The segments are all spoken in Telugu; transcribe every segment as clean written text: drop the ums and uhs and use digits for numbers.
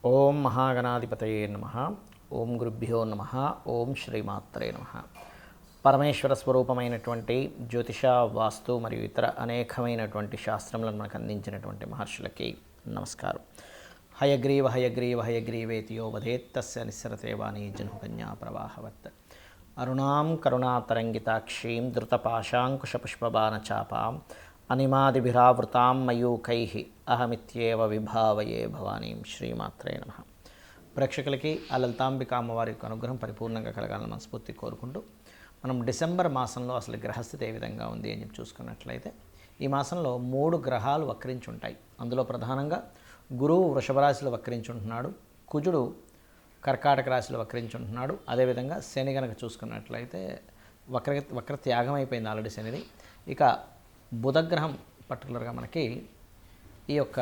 ఓం మహాగణాధిపతయే నమః. ఓం గురుభ్యో నమః. ఓం శ్రీమాత్రే నమః. పరమేశ్వర స్వరూపమైనటువంటి జ్యోతిష, వాస్తు మరియు ఇతర అనేకమైనటువంటి శాస్త్రములను మనకు అందించినటువంటి మహర్షులకి నమస్కారం. హయగ్రీవ హయగ్రీవ హయగ్రీవేతియో వదేత్తస్య నిస్సరతే వాణి జనుకన్యా ప్రవాహవత్. అరుణాం కరుణాతరంగితాక్షీం ధృతపాశాంకుశపుష్పబాణచాపాం అనిమాదిభిరావృతాం మయూకైః అహమిత్యేవ విభావయే భవానీం. శ్రీమాత్రే నమః. ప్రేక్షకులకి ఆ లలితాంబిక అమ్మవారి యొక్క అనుగ్రహం పరిపూర్ణంగా కలగాలని మనస్ఫూర్తి కోరుకుంటూ, మనం డిసెంబర్ మాసంలో అసలు గ్రహస్థితి ఏ విధంగా ఉంది అని చెప్పి చూసుకున్నట్లయితే, ఈ మాసంలో 3 గ్రహాలు వక్రించి ఉంటాయి. అందులో ప్రధానంగా గురువు వృషభ రాశిలో వక్రించి ఉంటున్నాడు, కుజుడు కర్కాటక రాశిలో వక్రించి ఉంటున్నాడు. అదేవిధంగా శని కనుక చూసుకున్నట్లయితే వక్ర త్యాగం అయిపోయింది ఆల్రెడీ శనిది. ఇక బుధగ్రహం పర్టికులర్గా మనకి ఈ యొక్క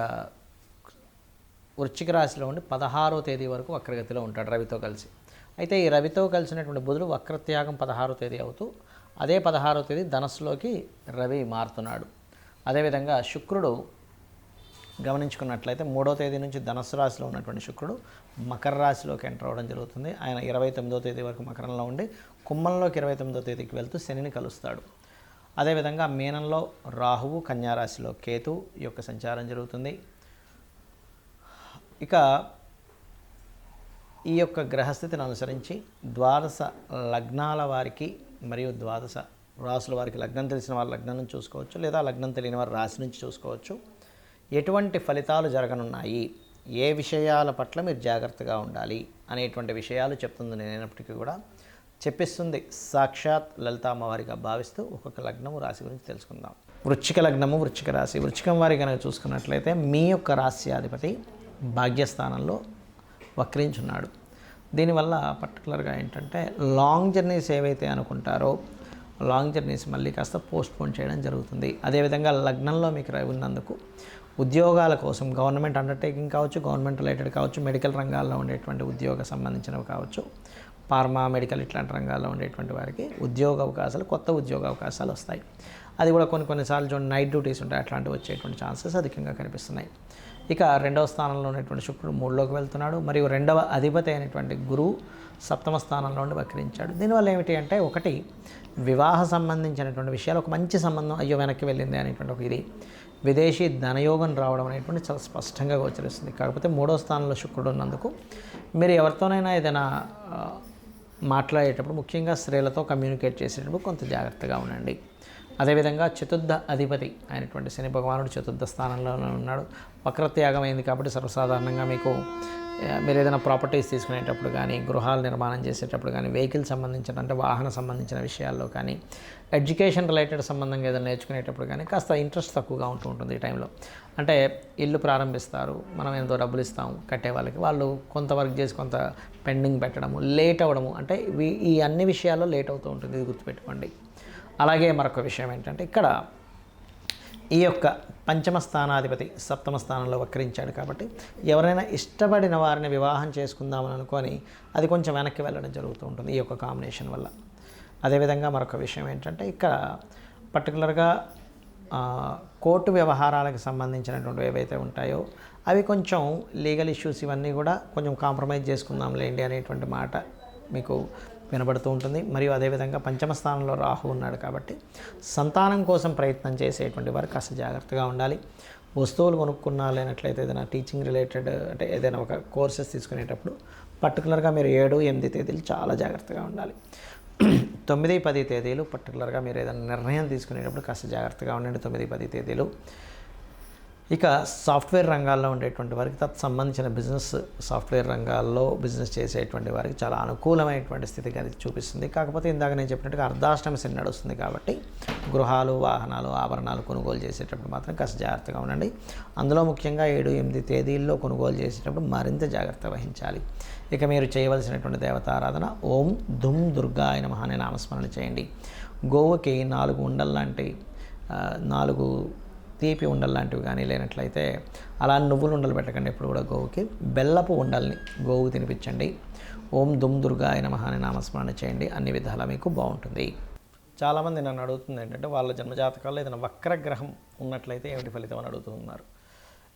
వృశ్చిక రాశిలో ఉండి 16వ తేదీ వరకు వక్రగతిలో ఉంటాడు రవితో కలిసి. అయితే ఈ రవితో కలిసినటువంటి బుధుడు వక్రత్యాగం 16వ తేదీ అవుతూ, అదే 16వ తేదీ ధనస్సులోకి రవి మారుతున్నాడు. అదేవిధంగా శుక్రుడు గమనించుకున్నట్లయితే 3వ తేదీ నుంచి ధనస్సు రాశిలో ఉన్నటువంటి శుక్రుడు మకర రాశిలోకి ఎంటర్ అవ్వడం జరుగుతుంది. ఆయన 29వ తేదీ వరకు మకరంలో ఉండి కుంభంలోకి 29వ తేదీకి వెళ్తూ శనిని కలుస్తాడు. అదేవిధంగా మీనంలో రాహువు, కన్యారాశిలో కేతు యొక్క సంచారం జరుగుతుంది. ఇక ఈ యొక్క గ్రహస్థితిని అనుసరించి ద్వాదశ లగ్నాల వారికి మరియు ద్వాదశ రాశుల వారికి, లగ్నం తెలిసిన వారు లగ్నం నుంచి చూసుకోవచ్చు, లేదా లగ్నం తెలియని వారు రాశి నుంచి చూసుకోవచ్చు. ఎటువంటి ఫలితాలు జరగనున్నాయి, ఏ విషయాల పట్ల మీరు జాగ్రత్తగా ఉండాలి అనేటువంటి విషయాలు చెప్తుంది. నేనైనప్పటికీ కూడా చెప్పిస్తుంది సాక్షాత్ లలిత అమ్మవారిగా భావిస్తూ ఒక్కొక్క లగ్నము, రాశి గురించి తెలుసుకుందాం. వృశ్చిక లగ్నము, వృశ్చిక రాశి. వృశ్చికం వారి కనుక చూసుకున్నట్లయితే మీ యొక్క రాశ్యాధిపతి భాగ్యస్థానంలో వక్రించున్నాడు. దీనివల్ల పర్టికులర్గా ఏంటంటే లాంగ్ జర్నీస్ ఏవైతే అనుకుంటారో లాంగ్ జర్నీస్ మళ్ళీ కాస్త పోస్ట్పోన్ చేయడం జరుగుతుంది. అదేవిధంగా లగ్నంలో మీకు రవి ఉన్నందుకు ఉద్యోగాల కోసం గవర్నమెంట్ అండర్టేకింగ్ కావచ్చు, గవర్నమెంట్ రిలేటెడ్ కావచ్చు, మెడికల్ రంగాల్లో ఉండేటువంటి ఉద్యోగ సంబంధించినవి కావచ్చు, ఫార్మా, మెడికల్ ఇట్లాంటి రంగాల్లో ఉండేటువంటి వారికి ఉద్యోగ అవకాశాలు, కొత్త ఉద్యోగ అవకాశాలు వస్తాయి. అది కూడా కొన్నిసార్లు చూడండి నైట్ డ్యూటీస్ ఉంటాయి, అట్లాంటివి వచ్చేటువంటి ఛాన్సెస్ అధికంగా కనిపిస్తున్నాయి. ఇక 2వ స్థానంలో ఉన్నటువంటి శుక్రుడు 3లోకి వెళ్తున్నాడు, మరియు 2వ అధిపతి అయినటువంటి గురువు 7వ స్థానంలో ఉండి వక్రించాడు. దీనివల్ల ఏమిటి అంటే, ఒకటి వివాహ సంబంధించినటువంటి విషయాలు, ఒక మంచి సంబంధం అయ్యో వెనక్కి వెళ్ళింది అనేటువంటి ఒక ఇది, విదేశీ ధనయోగం రావడం అనేటువంటి చాలా స్పష్టంగా గోచరిస్తుంది. కాకపోతే 3వ స్థానంలో శుక్రుడు ఉన్నందుకు మీరు ఎవరితోనైనా ఏదైనా మాట్లాడేటప్పుడు, ముఖ్యంగా స్త్రీలతో కమ్యూనికేట్ చేసేటప్పుడు కొంత జాగ్రత్తగా ఉండండి. అదేవిధంగా చతుర్థ అధిపతి అయినటువంటి శని భగవానుడు 4వ స్థానంలోనే ఉన్నాడు. వక్రత్యాగం అయింది కాబట్టి సర్వసాధారణంగా మీరు ఏదైనా ప్రాపర్టీస్ తీసుకునేటప్పుడు కానీ, గృహాలు నిర్మాణం చేసేటప్పుడు కానీ, వెహికల్ సంబంధించిన అంటే వాహన సంబంధించిన విషయాల్లో కానీ, ఎడ్యుకేషన్ రిలేటెడ్ సంబంధంగా ఏదైనా నేర్చుకునేటప్పుడు కానీ కాస్త ఇంట్రెస్ట్ తక్కువగా ఉంటూ ఉంటుంది ఈ టైంలో. అంటే ఇల్లు ప్రారంభిస్తారు, మనం ఎంతో డబ్బులు ఇస్తాము కట్టే వాళ్ళకి, వాళ్ళు కొంత వర్క్ చేసి కొంత పెండింగ్ పెట్టడము, లేట్ అవ్వడము, అంటే ఈ అన్ని విషయాల్లో లేట్ అవుతూ ఉంటుంది, ఇది గుర్తుపెట్టుకోండి. అలాగే మరొక విషయం ఏంటంటే, ఇక్కడ ఈ యొక్క 5వ స్థానాధిపతి 7వ స్థానంలో వక్రించాడు కాబట్టి ఎవరైనా ఇష్టపడిన వారిని వివాహం చేసుకుందామని అనుకొని అది కొంచెం వెనక్కి వెళ్ళడం జరుగుతూ ఉంటుంది ఈ యొక్క కాంబినేషన్ వల్ల. అదేవిధంగా మరొక విషయం ఏంటంటే, ఇక్కడ పర్టికులర్గా కోర్టు వ్యవహారాలకు సంబంధించినటువంటి ఏవైతే ఉంటాయో అవి కొంచెం లీగల్ ఇష్యూస్ ఇవన్నీ కూడా కొంచెం కాంప్రమైజ్ చేసుకుందాంలేండి అనేటువంటి మాట మీకు వినబడుతూ ఉంటుంది. మరియు అదేవిధంగా 5వ స్థానంలో రాహు ఉన్నాడు కాబట్టి సంతానం కోసం ప్రయత్నం చేసేటువంటి వారు కాస్త జాగ్రత్తగా ఉండాలి. వస్తువులు కొనుక్కున్నా, లేనట్లయితే ఏదైనా టీచింగ్ రిలేటెడ్ అంటే ఏదైనా ఒక కోర్సెస్ తీసుకునేటప్పుడు పర్టికులర్గా మీరు 7, 8 తేదీలు చాలా జాగ్రత్తగా ఉండాలి. 9, 10 తేదీలు పర్టికులర్గా మీరు ఏదైనా నిర్ణయం తీసుకునేటప్పుడు కాస్త జాగ్రత్తగా ఉండండి. 9, 10 తేదీలు. ఇక సాఫ్ట్వేర్ రంగాల్లో ఉండేటువంటి వారికి, సంబంధించిన బిజినెస్ సాఫ్ట్వేర్ రంగాల్లో బిజినెస్ చేసేటువంటి వారికి చాలా అనుకూలమైనటువంటి స్థితి చూపిస్తుంది. కాకపోతే ఇందాక నేను చెప్పినట్టుగా అర్ధాష్టమ శని నడుస్తుంది కాబట్టి గృహాలు, వాహనాలు, ఆభరణాలు కొనుగోలు చేసేటప్పుడు మాత్రం కాస్త జాగ్రత్తగా ఉండండి. అందులో ముఖ్యంగా 7, 8 తేదీల్లో కొనుగోలు చేసేటప్పుడు మరింత జాగ్రత్త వహించాలి. ఇక మీరు చేయవలసినటువంటి దేవతారాధన ఓం దుమ్ దుర్గాయ నమః అనే నామస్మరణ చేయండి. గోవుకి 4 ఉండలు లాంటి 4 తీపి ఉండలు లాంటివి కానీ, లేనట్లయితే అలా నువ్వులు ఉండలు పెట్టకండి ఎప్పుడు కూడా. గోవుకి బెల్లపు ఉండల్ని గోవు తినిపించండి. ఓం దుమ్ దుర్గాయ నమః అనే నామస్మరణ చేయండి. అన్ని విధాలా మీకు బాగుంటుంది. చాలామంది నన్ను అడుగుతుంది ఏంటంటే, వాళ్ళ జన్మజాతకాల్లో ఏదైనా వక్రగ్రహం ఉన్నట్లయితే ఏమిటి ఫలితం అని అడుగుతున్నారు.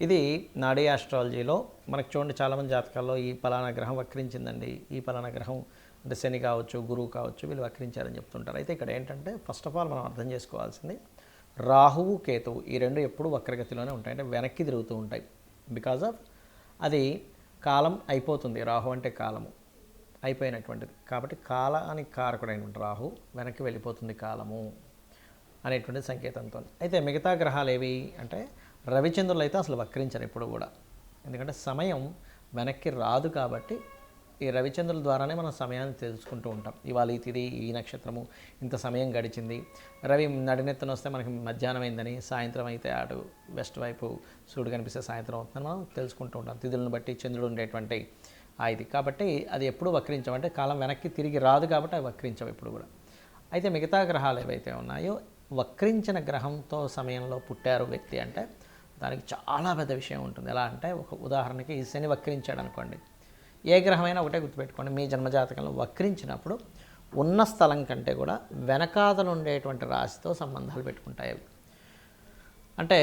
ఇది నాడీ ఆస్ట్రాలజీలో మనకు చూడండి, చాలామంది జాతకాల్లో ఈ పలానా గ్రహం వక్రించిందండి, ఈ పలానా గ్రహం అంటే శని కావచ్చు, గురువు కావచ్చు, వీళ్ళు వక్రించారని చెప్తుంటారు. అయితే ఇక్కడ ఏంటంటే ఫస్ట్ ఆఫ్ ఆల్ మనం అర్థం చేసుకోవాల్సింది, రాహువు కేతువు ఈ రెండు ఎప్పుడు వక్రగతిలోనే ఉంటాయి, అంటే వెనక్కి తిరుగుతూ ఉంటాయి. బికాజ్ ఆఫ్ అది కాలం అయిపోతుంది, రాహు అంటే కాలము అయిపోయినటువంటిది కాబట్టి కాలానికి కారకుడైన రాహు వెనక్కి వెళ్ళిపోతుంది కాలము అనేటువంటి సంకేతంతో. అయితే మిగతా గ్రహాలు ఏవి అంటే రవిచంద్రులు అయితే అసలు వక్రించరు ఎప్పుడు కూడా, ఎందుకంటే సమయం వెనక్కి రాదు కాబట్టి ఈ రవిచంద్రుల ద్వారానే మనం సమయాన్ని తెలుసుకుంటూ ఉంటాం. ఇవాళ ఈ తిది, ఈ నక్షత్రము, ఇంత సమయం గడిచింది. రవి నడినెత్తున వస్తే మనకి మధ్యాహ్నం అయిందని, సాయంత్రం అయితే అటు వెస్ట్ వైపు సూర్యుడు కనిపిస్తే సాయంత్రం అవుతుందని మనం తెలుసుకుంటూ ఉంటాం, తిథులను బట్టి చంద్రుడు ఉండేటువంటి ఇది. కాబట్టి అది ఎప్పుడు వక్రించమంటే కాలం వెనక్కి తిరిగి రాదు కాబట్టి అవి వక్రించవు ఎప్పుడు కూడా. అయితే మిగతా గ్రహాలు ఏవైతే ఉన్నాయో, వక్రించిన గ్రహంతో సమయంలో పుట్టారు వ్యక్తి అంటే దానికి చాలా పెద్ద విషయం ఉంటుంది. ఎలా అంటే ఒక ఉదాహరణకి ఈ శని వక్రించాడు అనుకోండి, ఏ గ్రహమైనా ఒకటే గుర్తుపెట్టుకోండి, మీ జన్మజాతకంలో వక్రించినప్పుడు ఉన్న స్థలం కంటే కూడా వెనకాతలు ఉండేటువంటి రాశితో సంబంధాలు పెట్టుకుంటాయి అవి. అంటే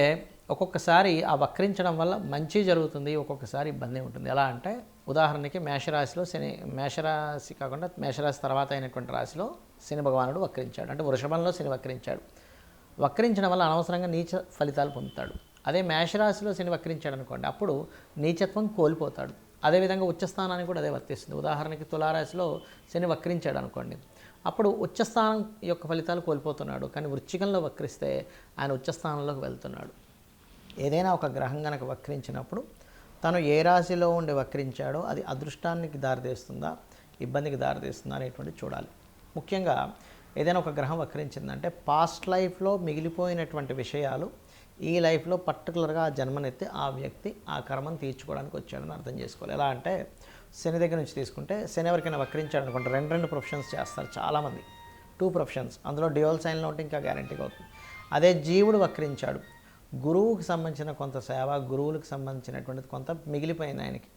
ఒక్కొక్కసారి ఆ వక్రించడం వల్ల మంచి జరుగుతుంది, ఒక్కొక్కసారి ఇబ్బంది ఉంటుంది. ఎలా అంటే ఉదాహరణకి మేషరాశిలో శని, మేషరాశి కాకుండా మేషరాశి తర్వాత అయినటువంటి రాశిలో శని భగవానుడు వక్రించాడు, అంటే వృషభంలో శని వక్రించాడు. వక్రించడం వల్ల అనవసరంగా నీచ ఫలితాలు పొందుతాడు. అదే మేషరాశిలో శని వక్రించాడు అనుకోండి, అప్పుడు నీచత్వం కోల్పోతాడు. అదేవిధంగా ఉచ్చస్థానానికి కూడా అదే వర్తిస్తుంది. ఉదాహరణకి తులారాశిలో శని వక్రించాడు అనుకోండి, అప్పుడు ఉచ్చస్థానం యొక్క ఫలితాలు కోల్పోతున్నాడు. కానీ వృశ్చికంలో వక్రిస్తే ఆయన ఉచ్చస్థానంలోకి వెళ్తున్నాడు. ఏదైనా ఒక గ్రహం కనుక వక్రించినప్పుడు తను ఏ రాశిలో ఉండి వక్రించాడో అది అదృష్టానికి దారితీస్తుందా, ఇబ్బందికి దారితీస్తుందా అనేటువంటి చూడాలి. ముఖ్యంగా ఏదైనా ఒక గ్రహం వక్రించిందంటే పాస్ట్ లైఫ్లో మిగిలిపోయినటువంటి విషయాలు ఈ లైఫ్లో పర్టికులర్గా ఆ జన్మనెత్తి ఆ వ్యక్తి ఆ కర్మను తీర్చుకోవడానికి వచ్చాడని అర్థం చేసుకోవాలి. ఎలా అంటే శని దగ్గర నుంచి తీసుకుంటే, శని ఎవరికైనా వక్రించాడు అనుకుంటే రెండు ప్రొఫెషన్స్ చేస్తారు చాలామంది, 2 ప్రొఫెషన్స్, అందులో డ్యూయల్ సైన్లో ఉంటే ఇంకా గ్యారంటీగా అవుతుంది. అదే జీవుడు వక్రించాడు, గురువుకి సంబంధించిన కొంత సేవ, గురువులకు సంబంధించినటువంటిది కొంత మిగిలిపోయింది ఆయనకి,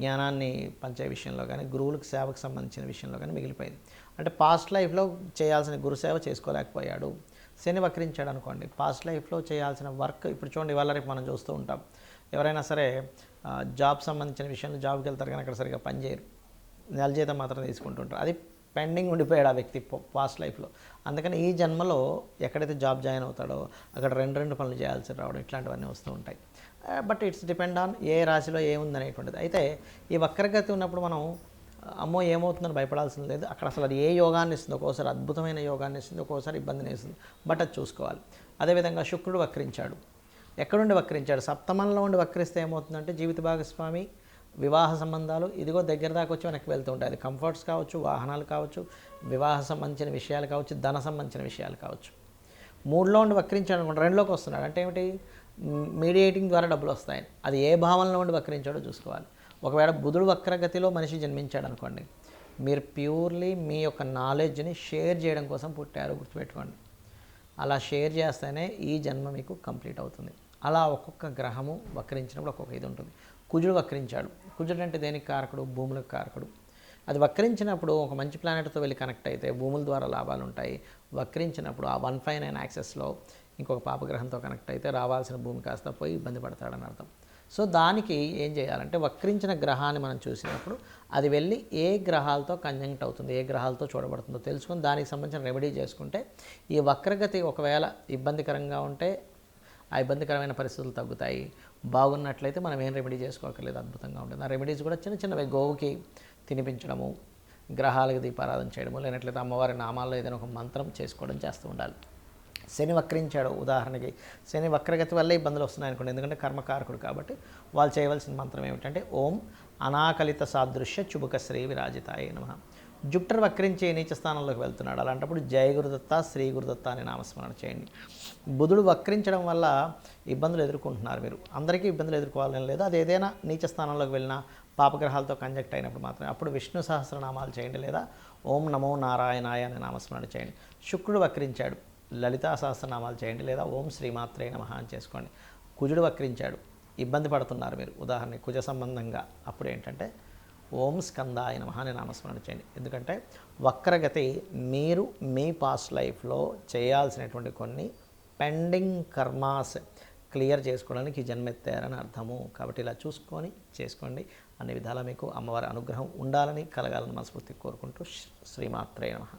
జ్ఞానాన్ని పంచే విషయంలో కానీ గురువులకు సేవకు సంబంధించిన విషయంలో కానీ మిగిలిపోయింది. అంటే పాస్ట్ లైఫ్లో చేయాల్సిన గురుసేవ చేసుకోలేకపోయాడు. శని వక్రించాడు అనుకోండి, పాస్ట్ లైఫ్లో చేయాల్సిన వర్క్, ఇప్పుడు చూడండి ఇవాళ రేపు మనం చూస్తూ ఉంటాం, ఎవరైనా సరే జాబ్ సంబంధించిన విషయంలో జాబ్కి వెళ్తారు కానీ అక్కడ సరిగ్గా పనిచేయరు, నెల జీతం మాత్రం తీసుకుంటుంటారు. అది పెండింగ్ ఉండిపోయాడు ఆ వ్యక్తి పాస్ట్ లైఫ్లో. అందుకని ఈ జన్మలో ఎక్కడైతే జాబ్ జాయిన్ అవుతాడో అక్కడ రెండు పనులు చేయాల్సి రావడం, ఇట్లాంటివన్నీ వస్తూ ఉంటాయి. But it's depend on a రాశిలో ఏముంది అనేటువంటిది. అయితే ఈ వక్రగతి ఉన్నప్పుడు మనం అమ్మో ఏమవుతుందని భయపడాల్సింది లేదు. అక్కడ అసలు అది ఏ యోగాన్ని ఇస్తుంది, ఒక్కోసారి అద్భుతమైన యోగాన్ని ఇస్తుంది, ఒక్కోసారి ఇబ్బందిని ఇస్తుంది. బట్ అది చూసుకోవాలి. అదేవిధంగా శుక్రుడు వక్రించాడు, ఎక్కడుండి వక్రించాడు, సప్తమంలో ఉండి వక్రిస్తే ఏమవుతుందంటే జీవిత భాగస్వామి, వివాహ సంబంధాలు ఇదిగో దగ్గర దాకా వచ్చి వెనక్కి వెళ్తూ ఉంటాయి. అది కంఫర్ట్స్ కావచ్చు, వాహనాలు కావచ్చు, వివాహ సంబంధించిన విషయాలు కావచ్చు, ధన సంబంధించిన విషయాలు కావచ్చు. 3లో ఉండి వక్రించాడు అనుకోండి, 2లోకి వస్తున్నాడు అంటే ఏమిటి, మీడియేటింగ్ ద్వారా డబ్బులు వస్తాయి. అది ఏ భావంలో ఉండి వక్రించాడో చూసుకోవాలి. ఒకవేళ బుధుడు వక్రగతిలో మనిషి జన్మించాడు అనుకోండి, మీరు ప్యూర్లీ మీ యొక్క నాలెడ్జ్ని షేర్ చేయడం కోసం పుట్టారు, గుర్తుపెట్టుకోండి. అలా షేర్ చేస్తేనే ఈ జన్మ మీకు కంప్లీట్ అవుతుంది. అలా ఒక్కొక్క గ్రహము వక్రించినప్పుడు ఒక్కొక్క ఇది ఉంటుంది. కుజుడు వక్రించాడు, కుజుడు అంటే దేనికి కారకుడు, భూములకు కారకుడు. అది వక్రించినప్పుడు ఒక మంచి ప్లానెట్తో వెళ్ళి కనెక్ట్ అయితే భూముల ద్వారా లాభాలు ఉంటాయి. వక్రించినప్పుడు ఆ 159 యాక్సెస్లో ఇంకొక పాపగ్రహంతో కనెక్ట్ అయితే రావాల్సిన భూమి కాస్త పోయి ఇబ్బంది పడతాడని అర్థం. సో దానికి ఏం చేయాలంటే వక్రించిన గ్రహాన్ని మనం చూసినప్పుడు అది వెళ్ళి ఏ గ్రహాలతో కంజంక్ట్ అవుతుంది, ఏ గ్రహాలతో చూడబడుతుందో తెలుసుకొని దానికి సంబంధించిన రెమెడీ చేసుకుంటే ఈ వక్రగతి ఒకవేళ ఇబ్బందికరంగా ఉంటే ఆ ఇబ్బందికరమైన పరిస్థితులు తగ్గుతాయి. బాగున్నట్లయితే మనం ఏం రెమెడీ చేసుకోకర్లేదు, అద్భుతంగా ఉంటుంది. ఆ రెమెడీస్ కూడా చిన్న చిన్నవి, గోవుకి తినిపించడము, గ్రహాలకు దీపారాధన చేయడము, లేనట్లయితే అమ్మవారి నామాల్లో ఏదైనా ఒక మంత్రం చేసుకోవడం చేస్తూ ఉండాలి. శని వక్రించాడు ఉదాహరణకి, శని వక్రగతి వల్లే ఇబ్బందులు వస్తున్నాయి అనుకోండి, ఎందుకంటే కర్మకారకుడు కాబట్టి వాళ్ళు చేయవలసిన మంత్రం ఏమిటంటే ఓం అనాకలిత సాదృశ్య చుబుక శ్రీ విరాజితాయ నమః. జుపిటర్ వక్రించి నీచ స్థానంలోకి వెళ్తున్నాడు, అలాంటప్పుడు జయ గురుదత్త, శ్రీ గురుదత్త అని నామస్మరణ చేయండి. బుధుడు వక్రించడం వల్ల ఇబ్బందులు ఎదుర్కొంటున్నారు మీరు, అందరికీ ఇబ్బందులు ఎదుర్కోవాలని లేదు. అది ఏదైనా నీచ స్థానంలోకి వెళ్ళినా పాపగ్రహాలతో కంజెక్ట్ అయినప్పుడు మాత్రమే అప్పుడు విష్ణు సహస్రనామాలు చేయండి, లేదా ఓం నమో నారాయణాయ అనే నామస్మరణ చేయండి. శుక్రుడు వక్రించాడు, లలితా సహస్రనామాలు చేయండి, లేదా ఓం శ్రీమాత్రే నమః అని చేసుకోండి. కుజుడు వక్రించాడు, ఇబ్బంది పడుతున్నారు మీరు, ఉదాహరణకి కుజ సంబంధంగా, అప్పుడు ఏంటంటే ఓం స్కందాయ నమః అని నామస్మరణ చేయండి. ఎందుకంటే వక్రగతి మీరు మీ పాస్ట్ లైఫ్లో చేయాల్సినటువంటి కొన్ని పెండింగ్ క్లియర్ చేసుకోవడానికి ఈ జన్మెత్తారని అర్థము. కాబట్టి ఇలా చూసుకొని చేసుకోండి. అన్ని విధాలా మీకు అమ్మవారి అనుగ్రహం ఉండాలని, కలగాలని మనస్ఫూర్తిగా కోరుకుంటూ శ్రీమాత్రే నమః.